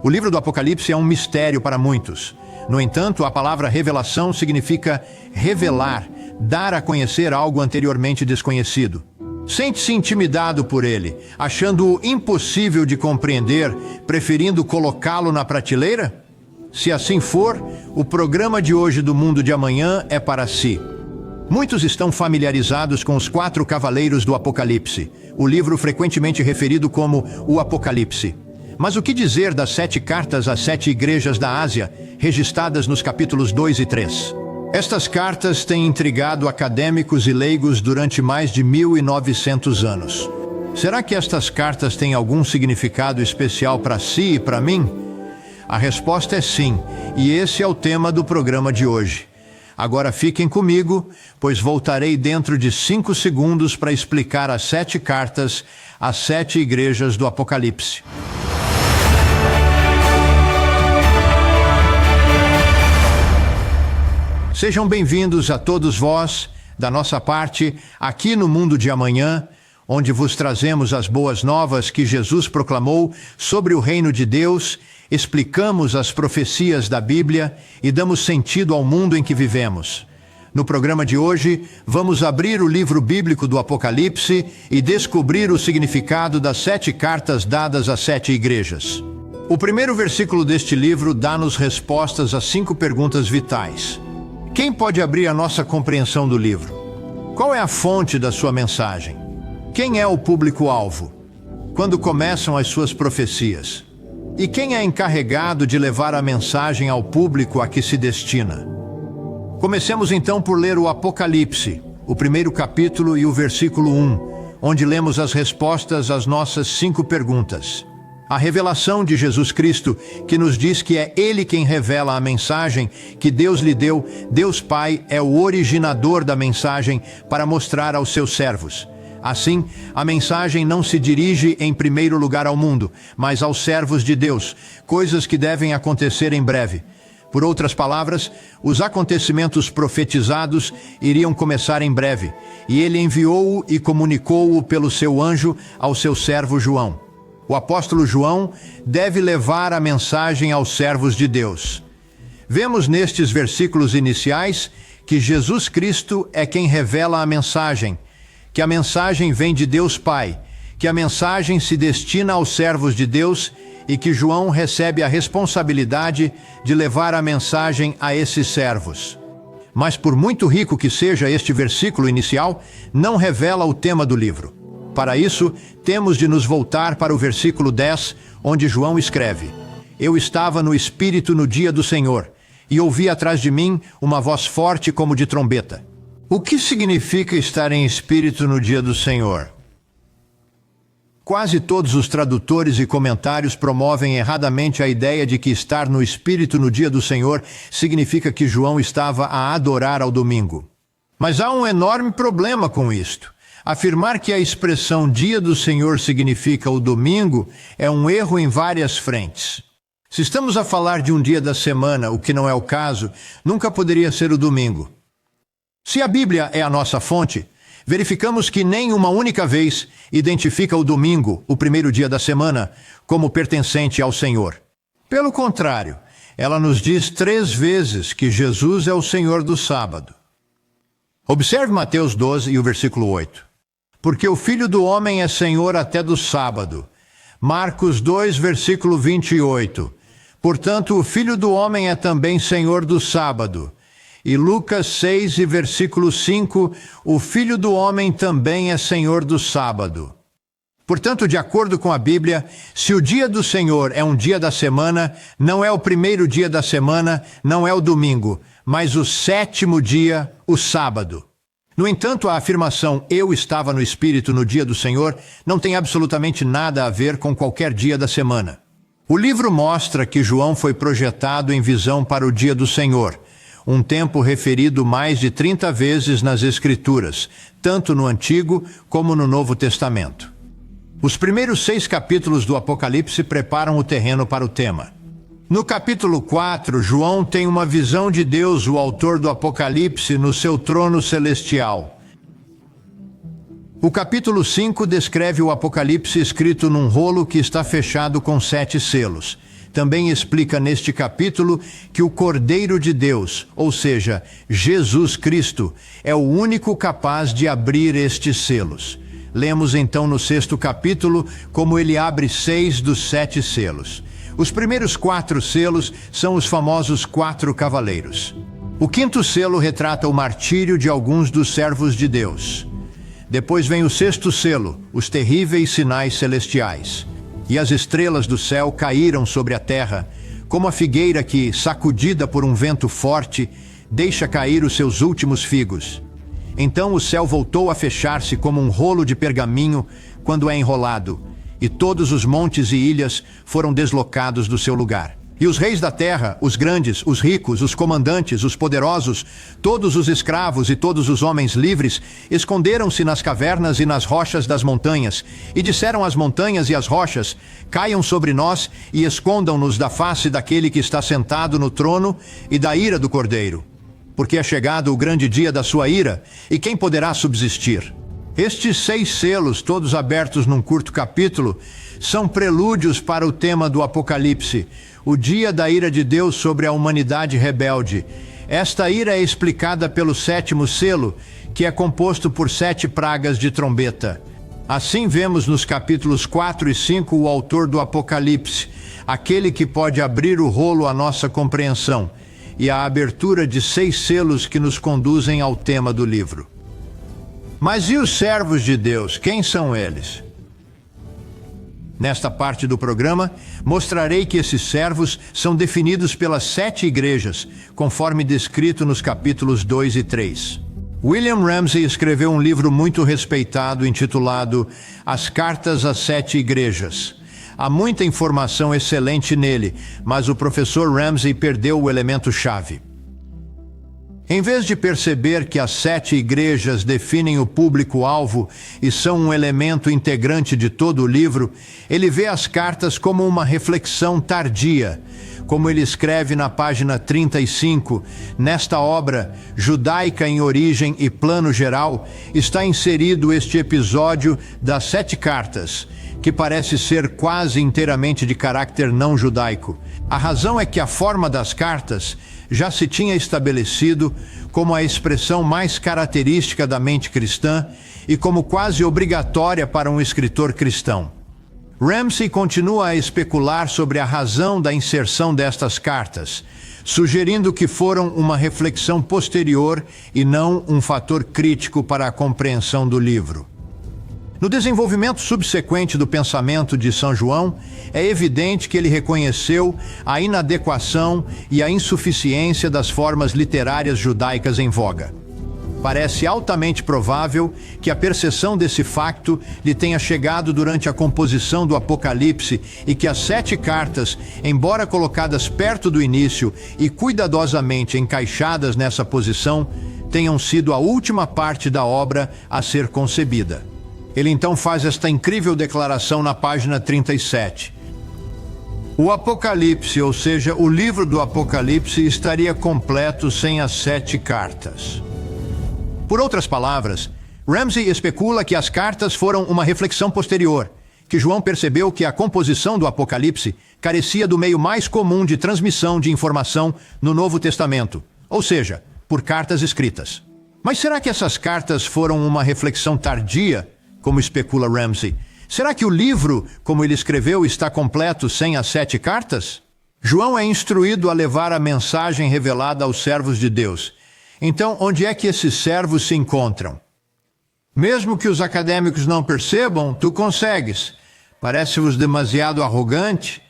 O livro do Apocalipse é um mistério para muitos. No entanto, a palavra revelação significa revelar, dar a conhecer algo anteriormente desconhecido. Sente-se intimidado por ele, achando-o impossível de compreender, preferindo colocá-lo na prateleira? Se assim for, o programa de hoje do Mundo de Amanhã é para si. Muitos estão familiarizados com os 4 cavaleiros do Apocalipse, o livro frequentemente referido como o Apocalipse. Mas o que dizer das 7 cartas às 7 igrejas da Ásia, registradas nos capítulos 2 e 3? Estas cartas têm intrigado acadêmicos e leigos durante mais de 1900 anos. Será que estas cartas têm algum significado especial para si e para mim? A resposta é sim, e esse é o tema do programa de hoje. Agora fiquem comigo, pois voltarei dentro de 5 segundos para explicar as 7 cartas às 7 igrejas do Apocalipse. Sejam bem-vindos a todos vós, da nossa parte, aqui no Mundo de Amanhã, onde vos trazemos as boas novas que Jesus proclamou sobre o reino de Deus, explicamos as profecias da Bíblia e damos sentido ao mundo em que vivemos. No programa de hoje, vamos abrir o livro bíblico do Apocalipse e descobrir o significado das 7 cartas dadas às 7 igrejas. O primeiro versículo deste livro dá-nos respostas a 5 perguntas vitais. Quem pode abrir a nossa compreensão do livro? Qual é a fonte da sua mensagem? Quem é o público-alvo? Quando começam as suas profecias? E quem é encarregado de levar a mensagem ao público a que se destina? Comecemos então por ler o Apocalipse, o primeiro capítulo e o versículo 1, onde lemos as respostas às nossas 5 perguntas. A revelação de Jesus Cristo, que nos diz que é Ele quem revela a mensagem que Deus lhe deu. Deus Pai é o originador da mensagem para mostrar aos seus servos. Assim, a mensagem não se dirige em primeiro lugar ao mundo, mas aos servos de Deus, coisas que devem acontecer em breve. Por outras palavras, os acontecimentos profetizados iriam começar em breve, e Ele enviou-o e comunicou-o pelo seu anjo ao seu servo João. O apóstolo João deve levar a mensagem aos servos de Deus. Vemos nestes versículos iniciais que Jesus Cristo é quem revela a mensagem, que a mensagem vem de Deus Pai, que a mensagem se destina aos servos de Deus e que João recebe a responsabilidade de levar a mensagem a esses servos. Mas por muito rico que seja este versículo inicial, não revela o tema do livro. Para isso, temos de nos voltar para o versículo 10, onde João escreve: Eu estava no Espírito no dia do Senhor, e ouvi atrás de mim uma voz forte como de trombeta. O que significa estar em Espírito no dia do Senhor? Quase todos os tradutores e comentários promovem erradamente a ideia de que estar no Espírito no dia do Senhor significa que João estava a adorar ao domingo. Mas há um enorme problema com isto. Afirmar que a expressão dia do Senhor significa o domingo é um erro em várias frentes. Se estamos a falar de um dia da semana, o que não é o caso, nunca poderia ser o domingo. Se a Bíblia é a nossa fonte, verificamos que nem uma única vez identifica o domingo, o primeiro dia da semana, como pertencente ao Senhor. Pelo contrário, ela nos diz 3 vezes que Jesus é o Senhor do sábado. Observe Mateus 12 e o versículo 8. Porque o Filho do Homem é Senhor até do sábado. Marcos 2, versículo 28. Portanto, o Filho do Homem é também Senhor do sábado. E Lucas 6 e versículo 5, o Filho do Homem também é Senhor do sábado. Portanto, de acordo com a Bíblia, se o dia do Senhor é um dia da semana, não é o primeiro dia da semana, não é o domingo, mas o 7º dia, o sábado. No entanto, a afirmação "eu estava no Espírito no dia do Senhor" não tem absolutamente nada a ver com qualquer dia da semana. O livro mostra que João foi projetado em visão para o dia do Senhor, um tempo referido mais de 30 vezes nas Escrituras, tanto no Antigo como no Novo Testamento. Os primeiros 6 capítulos do Apocalipse preparam o terreno para o tema. No capítulo 4, João tem uma visão de Deus, o autor do Apocalipse, no seu trono celestial. O capítulo 5 descreve o Apocalipse escrito num rolo que está fechado com 7 selos. também explica neste capítulo que o Cordeiro de Deus, ou seja, Jesus Cristo, é o único capaz de abrir estes selos. Lemos então no 6º capítulo como ele abre 6 dos 7 selos. Os primeiros 4 selos são os famosos 4 cavaleiros. O 5º selo retrata o martírio de alguns dos servos de Deus. Depois vem o 6º selo, os terríveis sinais celestiais. E as estrelas do céu caíram sobre a terra, como a figueira que, sacudida por um vento forte, deixa cair os seus últimos figos. Então o céu voltou a fechar-se como um rolo de pergaminho quando é enrolado, e todos os montes e ilhas foram deslocados do seu lugar. E os reis da terra, os grandes, os ricos, os comandantes, os poderosos, todos os escravos e todos os homens livres, esconderam-se nas cavernas e nas rochas das montanhas, e disseram às montanhas e às rochas: caiam sobre nós e escondam-nos da face daquele que está sentado no trono e da ira do Cordeiro. Porque é chegado o grande dia da sua ira, e quem poderá subsistir? Estes 6 selos, todos abertos num curto capítulo, são prelúdios para o tema do Apocalipse, o dia da ira de Deus sobre a humanidade rebelde. Esta ira é explicada pelo 7º selo, que é composto por 7 pragas de trombeta. Assim vemos nos capítulos 4 e 5 o autor do Apocalipse, aquele que pode abrir o rolo à nossa compreensão, e a abertura de 6 selos que nos conduzem ao tema do livro. Mas e os servos de Deus? Quem são eles? Nesta parte do programa, mostrarei que esses servos são definidos pelas 7 igrejas, conforme descrito nos capítulos 2 e 3. William Ramsey escreveu um livro muito respeitado intitulado As Cartas às 7 Igrejas. Há muita informação excelente nele, mas o professor Ramsey perdeu o elemento-chave. Em vez de perceber que as 7 igrejas definem o público-alvo e são um elemento integrante de todo o livro, ele vê as cartas como uma reflexão tardia. Como ele escreve na página 35, nesta obra, judaica em origem e plano geral, está inserido este episódio das 7 cartas, que parece ser quase inteiramente de caráter não judaico. A razão é que a forma das cartas já se tinha estabelecido como a expressão mais característica da mente cristã e como quase obrigatória para um escritor cristão. Ramsey continua a especular sobre a razão da inserção destas cartas, sugerindo que foram uma reflexão posterior e não um fator crítico para a compreensão do livro. No desenvolvimento subsequente do pensamento de São João, é evidente que ele reconheceu a inadequação e a insuficiência das formas literárias judaicas em voga. Parece altamente provável que a percepção desse facto lhe tenha chegado durante a composição do Apocalipse e que as 7 cartas, embora colocadas perto do início e cuidadosamente encaixadas nessa posição, tenham sido a última parte da obra a ser concebida. Ele então faz esta incrível declaração na página 37. O Apocalipse, ou seja, o livro do Apocalipse, estaria completo sem as 7 cartas. Por outras palavras, Ramsey especula que as cartas foram uma reflexão posterior, que João percebeu que a composição do Apocalipse carecia do meio mais comum de transmissão de informação no Novo Testamento, ou seja, por cartas escritas. Mas será que essas cartas foram uma reflexão tardia, como especula Ramsey? Será que o livro, como ele escreveu, está completo sem as 7 cartas? João é instruído a levar a mensagem revelada aos servos de Deus. Então, onde é que esses servos se encontram? Mesmo que os acadêmicos não percebam, tu consegues. Parece-vos demasiado arrogante?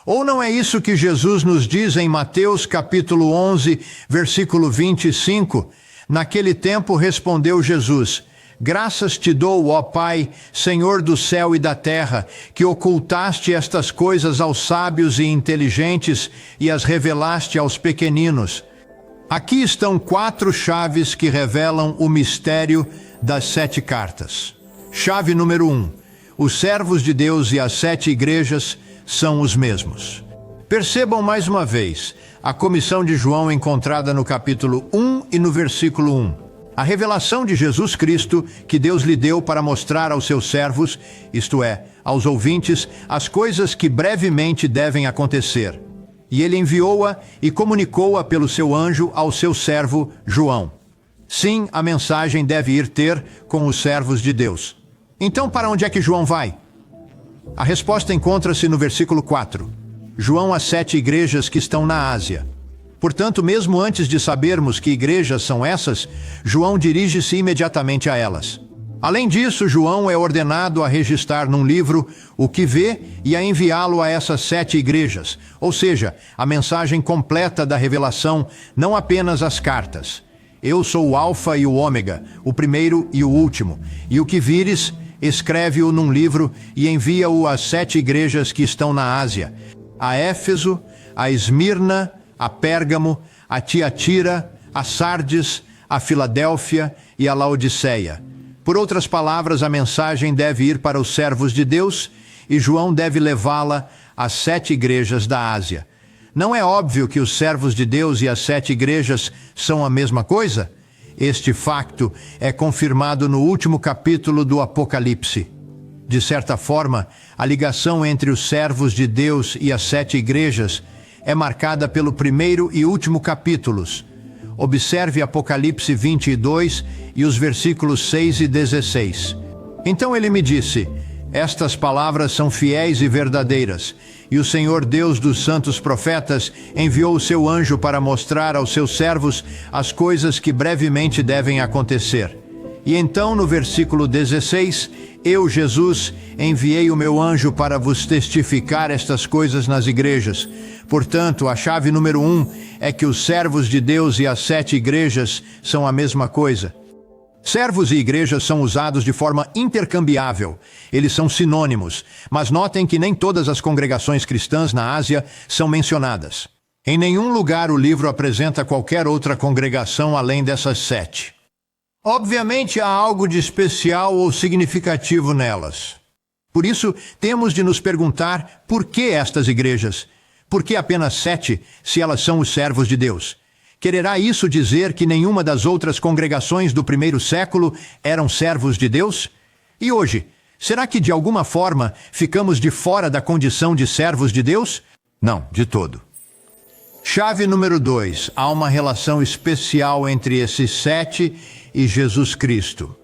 Ou não é isso que Jesus nos diz em Mateus capítulo 11, versículo 25? Naquele tempo respondeu Jesus: graças te dou, ó Pai, Senhor do céu e da terra, que ocultaste estas coisas aos sábios e inteligentes e as revelaste aos pequeninos. Aqui estão 4 chaves que revelam o mistério das 7 cartas. Chave número 1. Os servos de Deus e as 7 igrejas são os mesmos. Percebam mais uma vez a comissão de João encontrada no capítulo 1 e no versículo 1. A revelação de Jesus Cristo que Deus lhe deu para mostrar aos seus servos, isto é, aos ouvintes, as coisas que brevemente devem acontecer. E ele enviou-a e comunicou-a pelo seu anjo ao seu servo João. Sim, a mensagem deve ir ter com os servos de Deus. Então, para onde é que João vai? A resposta encontra-se no versículo 4. João às 7 igrejas que estão na Ásia. Portanto, mesmo antes de sabermos que igrejas são essas, João dirige-se imediatamente a elas. Além disso, João é ordenado a registrar num livro o que vê e a enviá-lo a essas 7 igrejas, ou seja, a mensagem completa da revelação, não apenas as cartas. Eu sou o Alfa e o Ômega, o primeiro e o último, e o que vires, escreve-o num livro e envia-o às 7 igrejas que estão na Ásia, a Éfeso, a Esmirna, a Pérgamo, a Tiatira, a Sardes, a Filadélfia e a Laodiceia. Por outras palavras, a mensagem deve ir para os servos de Deus e João deve levá-la às 7 igrejas da Ásia. Não é óbvio que os servos de Deus e as 7 igrejas são a mesma coisa? Este facto é confirmado no último capítulo do Apocalipse. De certa forma, a ligação entre os servos de Deus e as 7 igrejas é marcada pelo primeiro e último capítulos. Observe Apocalipse 22 e os versículos 6 e 16. Então ele me disse: estas palavras são fiéis e verdadeiras, e o Senhor Deus dos santos profetas enviou o seu anjo para mostrar aos seus servos as coisas que brevemente devem acontecer. E então, no versículo 16, eu, Jesus, enviei o meu anjo para vos testificar estas coisas nas igrejas. Portanto, a chave número 1 é que os servos de Deus e as 7 igrejas são a mesma coisa. Servos e igrejas são usados de forma intercambiável. Eles são sinônimos, mas notem que nem todas as congregações cristãs na Ásia são mencionadas. Em nenhum lugar o livro apresenta qualquer outra congregação além dessas 7. Obviamente há algo de especial ou significativo nelas. Por isso, temos de nos perguntar por que estas igrejas? Por que apenas 7, se elas são os servos de Deus? Quererá isso dizer que nenhuma das outras congregações do primeiro século eram servos de Deus? E hoje, será que de alguma forma ficamos de fora da condição de servos de Deus? Não, de todo. Chave número 2. Há uma relação especial entre esses 7 e Jesus Cristo.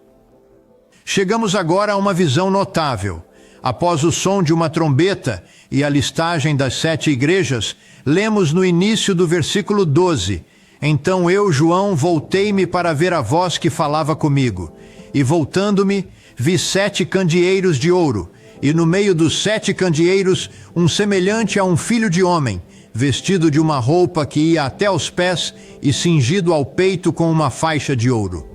Chegamos agora a uma visão notável. Após o som de uma trombeta e a listagem das 7 igrejas, lemos no início do versículo 12: então eu, João, voltei-me para ver a voz que falava comigo. E voltando-me, vi 7 candeeiros de ouro, e no meio dos 7 candeeiros, um semelhante a um filho de homem, vestido de uma roupa que ia até aos pés e cingido ao peito com uma faixa de ouro.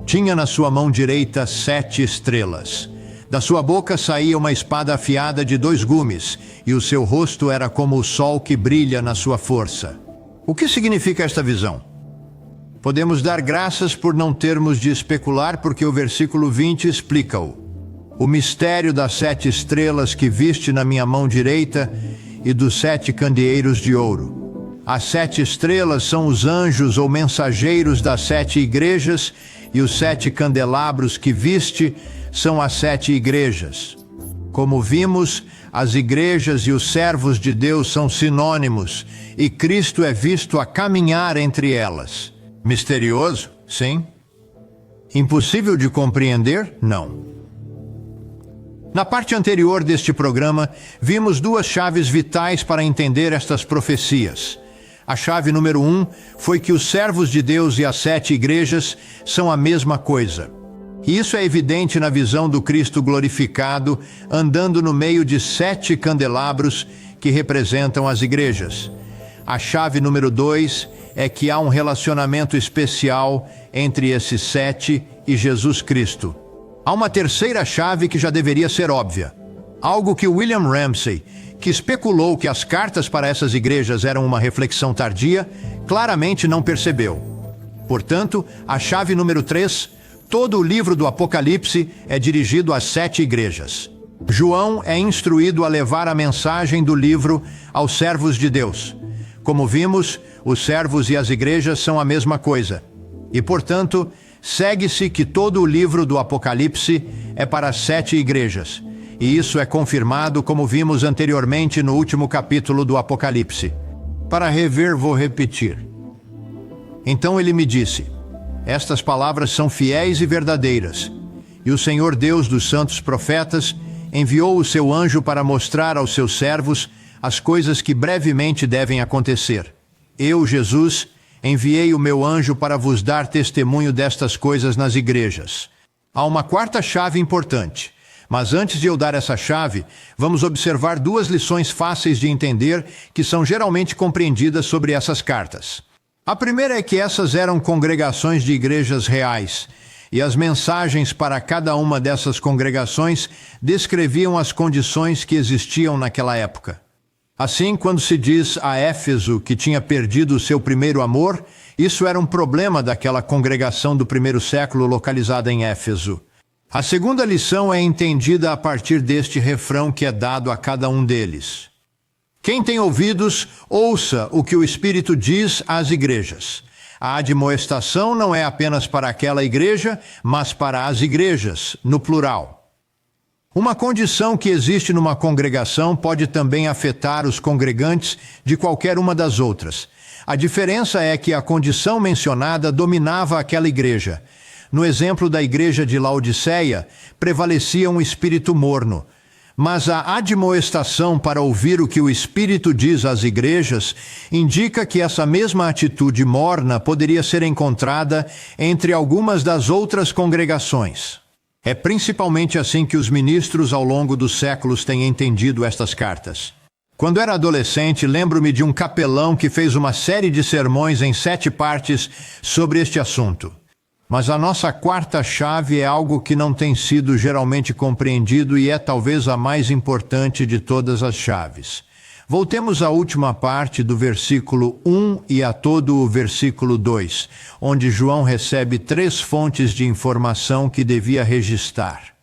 Tinha na sua mão direita 7 estrelas. Da sua boca saía uma espada afiada de 2 gumes, e o seu rosto era como o sol que brilha na sua força. O que significa esta visão? Podemos dar graças por não termos de especular, porque o versículo 20 explica-o. O mistério das 7 estrelas que viste na minha mão direita e dos 7 candeeiros de ouro. As 7 estrelas são os anjos ou mensageiros das 7 igrejas, e os 7 candelabros que viste são as 7 igrejas. Como vimos, as igrejas e os servos de Deus são sinônimos, e Cristo é visto a caminhar entre elas. Misterioso? Sim. Impossível de compreender? Não. Na parte anterior deste programa, vimos 2 chaves vitais para entender estas profecias. A chave número 1 foi que os servos de Deus e as 7 igrejas são a mesma coisa. E isso é evidente na visão do Cristo glorificado, andando no meio de 7 candelabros que representam as igrejas. A chave número 2 é que há um relacionamento especial entre esses 7 e Jesus Cristo. Há uma terceira chave que já deveria ser óbvia. Algo que William Ramsay, que especulou que as cartas para essas igrejas eram uma reflexão tardia, claramente não percebeu. Portanto, a chave número 3, todo o livro do Apocalipse é dirigido às 7 igrejas. João é instruído a levar a mensagem do livro aos servos de Deus. Como vimos, os servos e as igrejas são a mesma coisa. E, portanto, segue-se que todo o livro do Apocalipse é para as 7 igrejas, e isso é confirmado como vimos anteriormente no último capítulo do Apocalipse. Para rever, vou repetir. Então ele me disse: estas palavras são fiéis e verdadeiras, e o Senhor Deus dos santos profetas enviou o seu anjo para mostrar aos seus servos as coisas que brevemente devem acontecer. Eu, Jesus, enviei o meu anjo para vos dar testemunho destas coisas nas igrejas. Há uma quarta chave importante, mas antes de eu dar essa chave, vamos observar 2 lições fáceis de entender que são geralmente compreendidas sobre essas cartas. A primeira é que essas eram congregações de igrejas reais, e as mensagens para cada uma dessas congregações descreviam as condições que existiam naquela época. Assim, quando se diz a Éfeso que tinha perdido o seu primeiro amor, isso era um problema daquela congregação do primeiro século localizada em Éfeso. A segunda lição é entendida a partir deste refrão que é dado a cada um deles. Quem tem ouvidos, ouça o que o Espírito diz às igrejas. A admoestação não é apenas para aquela igreja, mas para as igrejas, no plural. Uma condição que existe numa congregação pode também afetar os congregantes de qualquer uma das outras. A diferença é que a condição mencionada dominava aquela igreja. No exemplo da igreja de Laodiceia, prevalecia um espírito morno. Mas a admoestação para ouvir o que o Espírito diz às igrejas indica que essa mesma atitude morna poderia ser encontrada entre algumas das outras congregações. É principalmente assim que os ministros ao longo dos séculos têm entendido estas cartas. Quando era adolescente, lembro-me de um capelão que fez uma série de sermões em 7 partes sobre este assunto. Mas a nossa quarta chave é algo que não tem sido geralmente compreendido e é talvez a mais importante de todas as chaves. Voltemos à última parte do versículo 1 e a todo o versículo 2, onde João recebe 3 fontes de informação que devia registrar.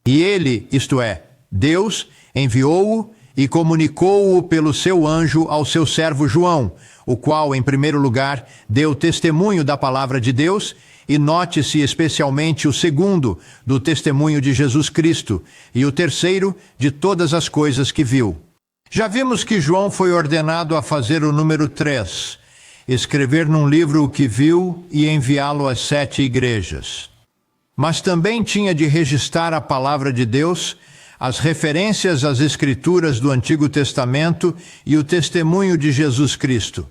E ele, isto é, Deus, enviou-o e comunicou-o pelo seu anjo ao seu servo João, o qual, em primeiro lugar, deu testemunho da palavra de Deus, e note-se especialmente o segundo, do testemunho de Jesus Cristo, e o terceiro, de todas as coisas que viu. Já vimos que João foi ordenado a fazer o número 3, escrever num livro o que viu e enviá-lo às 7 igrejas. Mas também tinha de registrar a palavra de Deus, as referências às Escrituras do Antigo Testamento e o testemunho de Jesus Cristo.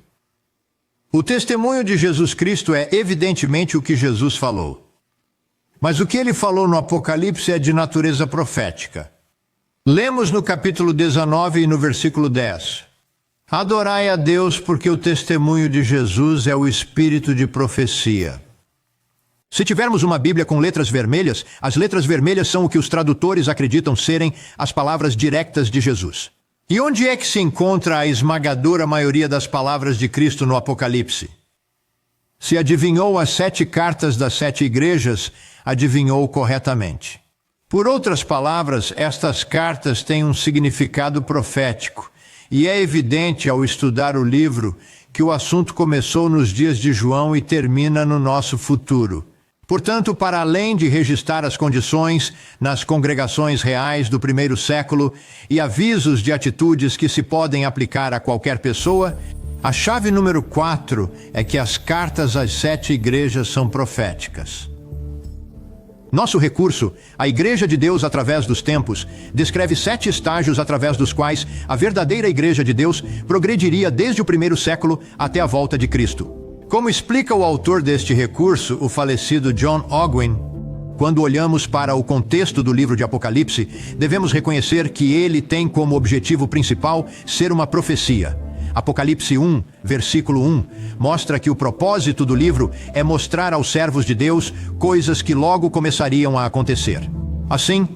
O testemunho de Jesus Cristo é evidentemente o que Jesus falou. Mas o que ele falou no Apocalipse é de natureza profética. Lemos no capítulo 19 e no versículo 10. Adorai a Deus porque o testemunho de Jesus é o espírito de profecia. Se tivermos uma Bíblia com letras vermelhas, as letras vermelhas são o que os tradutores acreditam serem as palavras diretas de Jesus. E onde é que se encontra a esmagadora maioria das palavras de Cristo no Apocalipse? Se adivinhou as 7 cartas das 7 igrejas, adivinhou corretamente. Por outras palavras, estas cartas têm um significado profético, e é evidente ao estudar o livro que o assunto começou nos dias de João e termina no nosso futuro. Portanto, para além de registrar as condições nas congregações reais do primeiro século e avisos de atitudes que se podem aplicar a qualquer pessoa, a chave número 4 é que as cartas às 7 igrejas são proféticas. Nosso recurso, a Igreja de Deus através dos tempos, descreve 7 estágios através dos quais a verdadeira Igreja de Deus progrediria desde o primeiro século até a volta de Cristo. Como explica o autor deste recurso, o falecido John Ogwyn, quando olhamos para o contexto do livro de Apocalipse, devemos reconhecer que ele tem como objetivo principal ser uma profecia. Apocalipse 1, versículo 1, mostra que o propósito do livro é mostrar aos servos de Deus coisas que logo começariam a acontecer. Assim,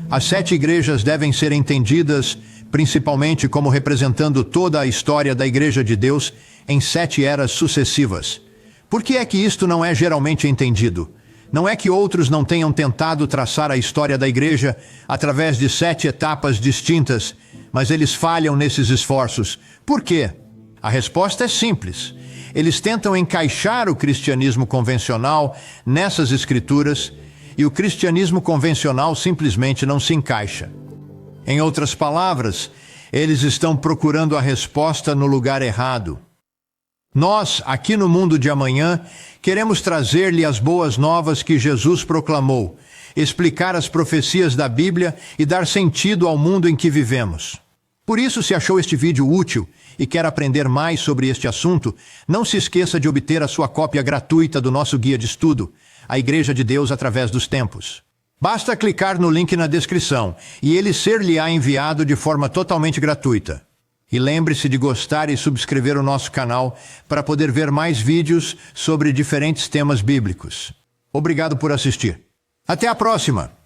as 7 igrejas devem ser entendidas principalmente como representando toda a história da Igreja de Deus em 7 eras sucessivas. Por que é que isto não é geralmente entendido? Não é que outros não tenham tentado traçar a história da Igreja através de 7 etapas distintas, mas eles falham nesses esforços. Por quê? A resposta é simples. Eles tentam encaixar o cristianismo convencional nessas escrituras e o cristianismo convencional simplesmente não se encaixa. Em outras palavras, eles estão procurando a resposta no lugar errado. Nós, aqui no Mundo de Amanhã, queremos trazer-lhe as boas novas que Jesus proclamou, explicar as profecias da Bíblia e dar sentido ao mundo em que vivemos. Por isso, se achou este vídeo útil e quer aprender mais sobre este assunto, não se esqueça de obter a sua cópia gratuita do nosso guia de estudo, A Igreja de Deus através dos Tempos. Basta clicar no link na descrição e ele ser-lhe-á enviado de forma totalmente gratuita. E lembre-se de gostar e subscrever o nosso canal para poder ver mais vídeos sobre diferentes temas bíblicos. Obrigado por assistir. Até a próxima!